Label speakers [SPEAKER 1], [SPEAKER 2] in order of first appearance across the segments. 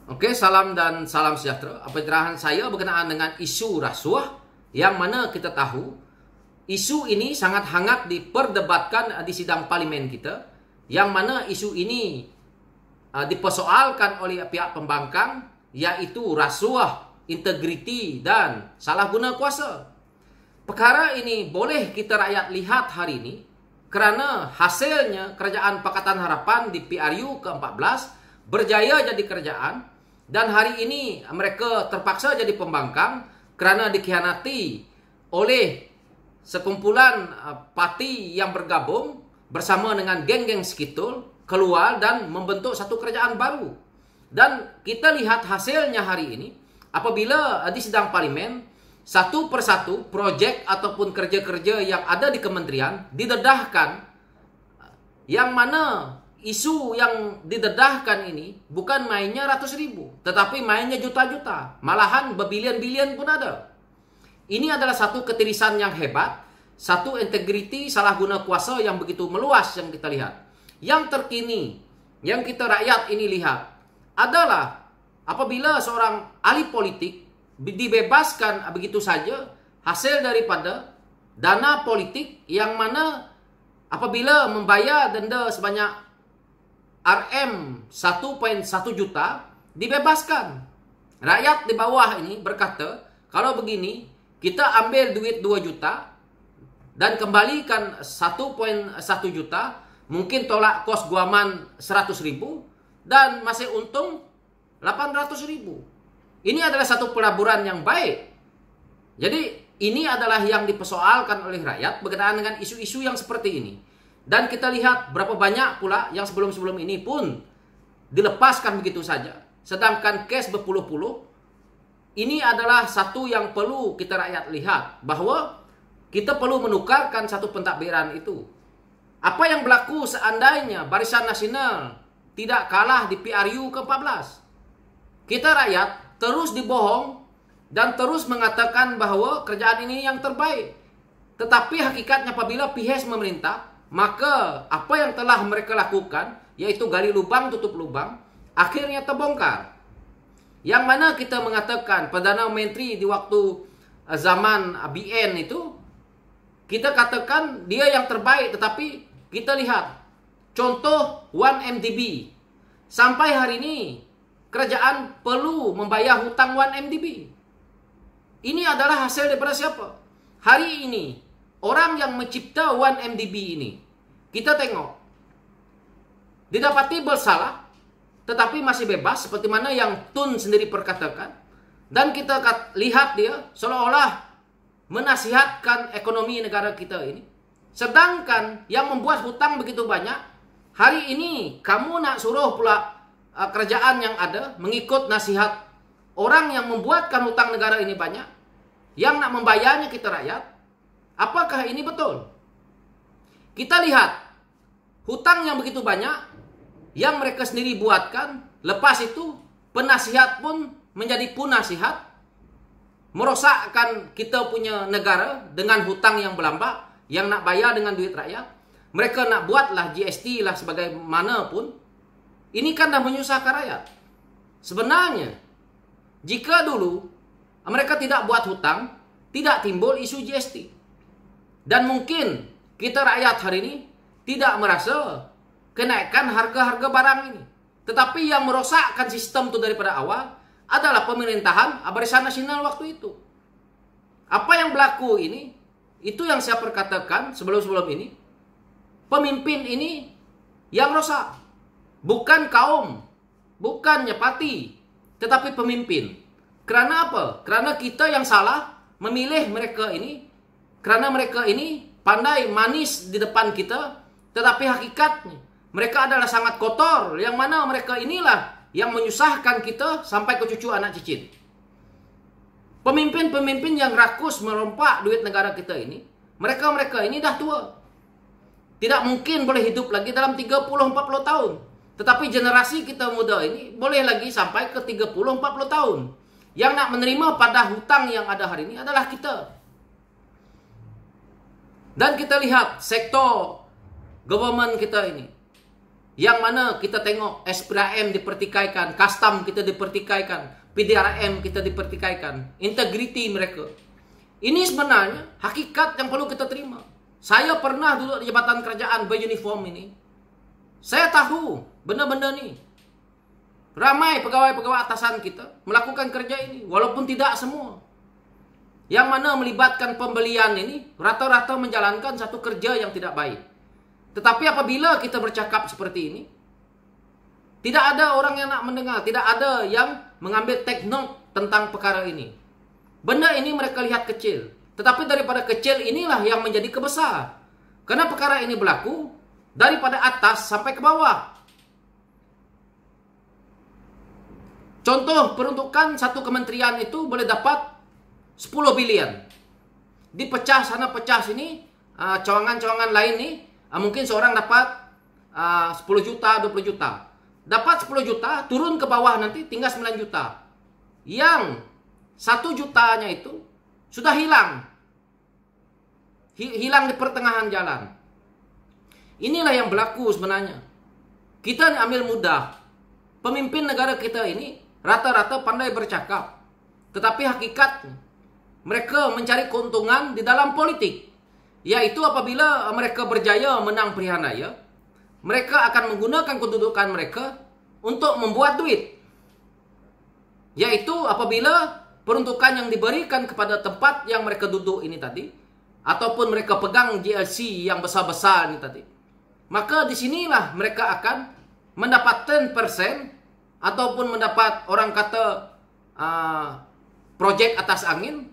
[SPEAKER 1] Oke, salam dan salam sejahtera. Pencerahan saya berkenaan dengan isu rasuah yang mana kita tahu isu ini sangat hangat diperdebatkan di sidang parlimen kita, yang mana isu ini dipersoalkan oleh pihak pembangkang, yaitu rasuah, integriti dan salah guna kuasa. Perkara ini boleh kita rakyat lihat hari ini kerana hasilnya Kerajaan Pakatan Harapan di PRU ke-14 berjaya jadi kerajaan. Dan hari ini mereka terpaksa jadi pembangkang kerana dikhianati oleh sekumpulan parti yang bergabung bersama dengan geng-geng Skitul keluar dan membentuk satu kerajaan baru. Dan kita lihat hasilnya hari ini apabila di sidang parlimen satu persatu projek ataupun kerja-kerja yang ada di kementerian didedahkan, yang mana isu yang didedahkan ini bukan mainnya ratus ribu, tetapi mainnya juta-juta, malahan berbilion-bilion pun ada. Ini adalah satu ketirisan yang hebat, satu integriti salah guna kuasa yang begitu meluas yang kita lihat. Yang terkini, yang kita rakyat ini lihat adalah apabila seorang ahli politik dibebaskan begitu saja hasil daripada dana politik, yang mana apabila membayar denda sebanyak RM 1.1 juta dibebaskan. Rakyat di bawah ini berkata, kalau begini kita ambil duit 2 juta dan kembalikan 1.1 juta, mungkin tolak kos guaman 100 ribu dan masih untung 800 ribu. Ini adalah satu pelaburan yang baik. Jadi ini adalah yang dipersoalkan oleh rakyat berkenaan dengan isu-isu yang seperti ini. Dan kita lihat berapa banyak pula yang sebelum-sebelum ini pun dilepaskan begitu saja. Sedangkan kes berpuluh-puluh, ini adalah satu yang perlu kita rakyat lihat, bahawa kita perlu menukarkan satu pentadbiran itu. Apa yang berlaku seandainya Barisan Nasional tidak kalah di PRU ke-14? Kita rakyat terus dibohong dan terus mengatakan bahawa kerajaan ini yang terbaik. Tetapi hakikatnya apabila pihak memerintah, maka apa yang telah mereka lakukan, yaitu gali lubang tutup lubang, akhirnya terbongkar. Yang mana kita mengatakan Perdana Menteri di waktu zaman BN itu, kita katakan dia yang terbaik. Tetapi kita lihat contoh 1MDB. Sampai hari ini kerajaan perlu membayar hutang 1MDB. Ini adalah hasil daripada siapa? Hari ini orang yang mencipta 1MDB ini, kita tengok, didapati bersalah, tetapi masih bebas, seperti mana yang Tun sendiri perkatakan. Dan kita lihat dia seolah-olah menasihatkan ekonomi negara kita ini. Sedangkan yang membuat hutang begitu banyak, hari ini kamu nak suruh pula kerajaan yang ada mengikut nasihat orang yang membuatkan hutang negara ini banyak, yang nak membayarnya kita rakyat. Apakah ini betul? Kita lihat hutang yang begitu banyak yang mereka sendiri buatkan. Lepas itu penasihat pun menjadi punasihat, merosakkan kita punya negara dengan hutang yang berlambak, yang nak bayar dengan duit rakyat. Mereka nak buatlah GST lah sebagaimanapun. Ini kan dah menyusahkan rakyat. Sebenarnya jika dulu mereka tidak buat hutang, tidak timbul isu GST. Dan mungkin kita rakyat hari ini tidak merasa kenaikan harga-harga barang ini. Tetapi yang merosakkan sistem itu daripada awal adalah pemerintahan Barisan Nasional waktu itu. Apa yang berlaku ini, itu yang saya perkatakan sebelum-sebelum ini. Pemimpin ini yang rosak. Bukan kaum, bukannya parti, tetapi pemimpin. Kerana apa? Kerana kita yang salah memilih mereka ini. Kerana mereka ini pandai manis di depan kita, tetapi hakikatnya mereka adalah sangat kotor, yang mana mereka inilah yang menyusahkan kita sampai ke cucu anak cicit. Pemimpin-pemimpin yang rakus merompak duit negara kita ini, mereka ini dah tua. Tidak mungkin boleh hidup lagi dalam 30-40 tahun. Tetapi generasi kita muda ini boleh lagi sampai ke 30-40 tahun. Yang nak menerima pada hutang yang ada hari ini adalah kita. Dan kita lihat sektor government kita ini. Yang mana kita tengok SPRM dipertikaikan, custom kita dipertikaikan, PDRM kita dipertikaikan, integriti mereka. Ini sebenarnya hakikat yang perlu kita terima. Saya pernah duduk di jabatan kerajaan beruniform ini. Saya tahu benda-benda ni. Ramai pegawai-pegawai atasan kita melakukan kerja ini, walaupun tidak semua. Yang mana melibatkan pembelian ini, rata-rata menjalankan satu kerja yang tidak baik. Tetapi apabila kita bercakap seperti ini, tidak ada orang yang nak mendengar, tidak ada yang mengambil take note tentang perkara ini. Benda ini mereka lihat kecil. Tetapi daripada kecil inilah yang menjadi kebesar. Karena perkara ini berlaku daripada atas sampai ke bawah. Contoh peruntukan satu kementerian itu boleh dapat 10 bilion. Dipecah sana, pecah sini, cawangan-cawangan lain nih. Mungkin seorang dapat 10 juta, 20 juta. Dapat 10 juta, turun ke bawah nanti tinggal 9 juta. Yang 1 jutanya itu sudah hilang. Hilang di pertengahan jalan. Inilah yang berlaku sebenarnya. Kita ambil mudah. Pemimpin negara kita ini rata-rata pandai bercakap. Tetapi hakikatnya mereka mencari keuntungan di dalam politik. Yaitu apabila mereka berjaya menang pilihan raya, mereka akan menggunakan kedudukan mereka untuk membuat duit. Yaitu apabila peruntukan yang diberikan kepada tempat yang mereka duduk ini tadi, ataupun mereka pegang GLC yang besar-besar ini tadi, maka disinilah mereka akan mendapat 10% ataupun mendapat orang kata projek atas angin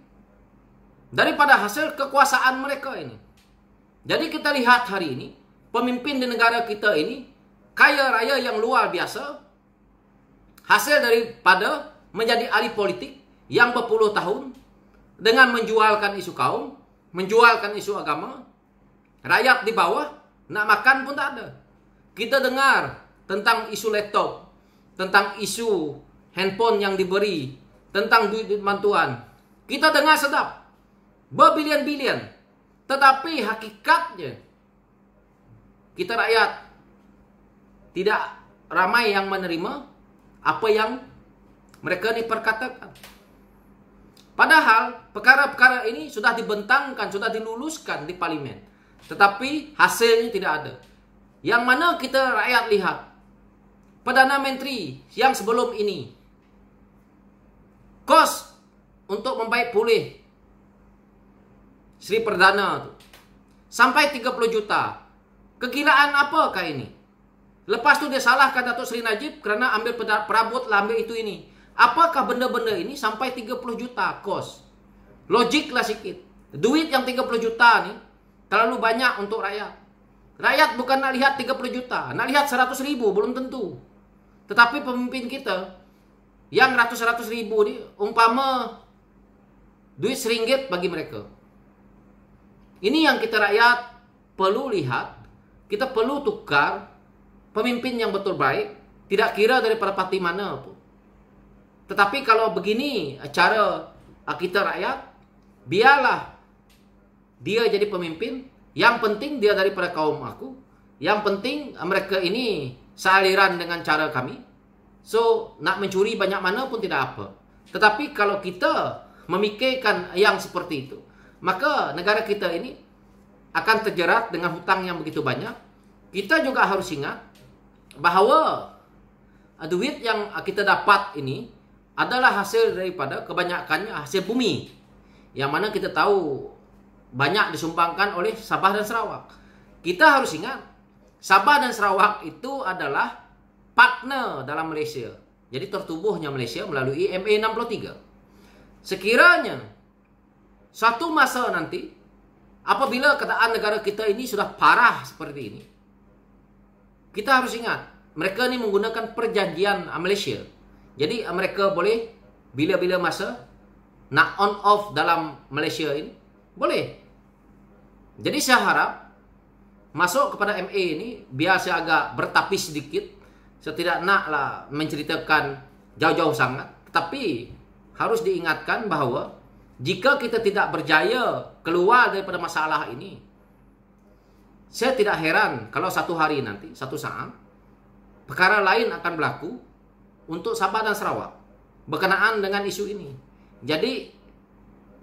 [SPEAKER 1] daripada hasil kekuasaan mereka ini. Jadi kita lihat hari ini, pemimpin di negara kita ini kaya raya yang luar biasa, hasil daripada menjadi ahli politik yang berpuluh tahun dengan menjualkan isu kaum, menjualkan isu agama. Rakyat di bawah nak makan pun tak ada. Kita dengar tentang isu laptop, tentang isu handphone yang diberi, tentang duit bantuan. Kita dengar sedap, berbilion-bilion. Tetapi hakikatnya, kita rakyat tidak ramai yang menerima apa yang mereka ini perkatakan. Padahal perkara-perkara ini sudah dibentangkan, sudah diluluskan di parlimen. Tetapi hasilnya tidak ada. Yang mana kita rakyat lihat, Perdana Menteri yang sebelum ini, kos untuk membaik pulih Sri Perdana tu sampai 30 juta. Kegilaan apakah ini? Lepas tu dia salahkan Datuk Seri Najib kerana ambil perabot lah, ambil itu ini. Apakah benda-benda ini sampai 30 juta kos? Logiklah sikit. Duit yang 30 juta ni terlalu banyak untuk rakyat. Rakyat bukan nak lihat 30 juta, nak lihat 100 ribu, belum tentu. Tetapi pemimpin kita yang ratus-ratus ribu ni umpama duit RM1 bagi mereka. Ini yang kita rakyat perlu lihat. Kita perlu tukar pemimpin yang betul baik, tidak kira daripada parti mana pun. Tetapi kalau begini cara kita rakyat, biarlah dia jadi pemimpin. Yang penting dia daripada kaum aku. Yang penting mereka ini sealiran dengan cara kami. So nak mencuri banyak mana pun tidak apa. Tetapi kalau kita memikirkan yang seperti itu, maka negara kita ini akan terjerat dengan hutang yang begitu banyak. Kita juga harus ingat bahawa duit yang kita dapat ini adalah hasil daripada kebanyakannya hasil bumi. Yang mana kita tahu banyak disumbangkan oleh Sabah dan Sarawak. Kita harus ingat, Sabah dan Sarawak itu adalah partner dalam Malaysia. Jadi tertubuhnya Malaysia melalui MA63. Sekiranya satu masa nanti, apabila keadaan negara kita ini sudah parah seperti ini, kita harus ingat, mereka ini menggunakan perjanjian Malaysia. Jadi mereka boleh bila-bila masa nak on off dalam Malaysia ini, boleh. Jadi saya harap masuk kepada MA ini, biar saya agak bertapis sedikit. Saya tidak naklah menceritakan jauh-jauh sangat. Tetapi harus diingatkan bahawa jika kita tidak berjaya keluar daripada masalah ini, saya tidak heran kalau satu hari nanti, satu saat, perkara lain akan berlaku untuk Sabah dan Sarawak berkenaan dengan isu ini. Jadi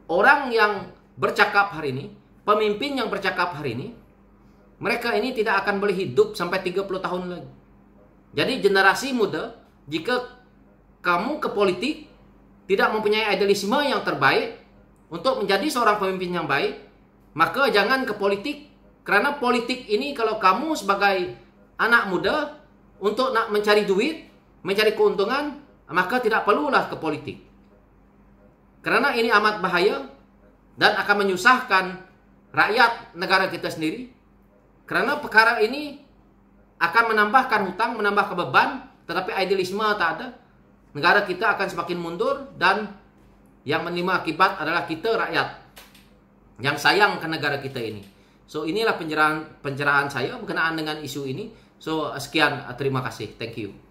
[SPEAKER 1] orang yang bercakap hari ini, pemimpin yang bercakap hari ini, mereka ini tidak akan boleh hidup sampai 30 tahun lagi. Jadi generasi muda, jika kamu ke politik tidak mempunyai idealisme yang terbaik untuk menjadi seorang pemimpin yang baik, maka jangan ke politik. Karena politik ini kalau kamu sebagai anak muda untuk nak mencari duit, mencari keuntungan, maka tidak perlulah ke politik. Karena ini amat bahaya dan akan menyusahkan rakyat negara kita sendiri. Karena perkara ini akan menambahkan hutang, menambahkan beban, tetapi idealisme tak ada. Negara kita akan semakin mundur dan yang menerima akibat adalah kita rakyat yang sayang ke negara kita ini. So inilah pencerahan saya berkenaan dengan isu ini. So sekian, terima kasih. Thank you.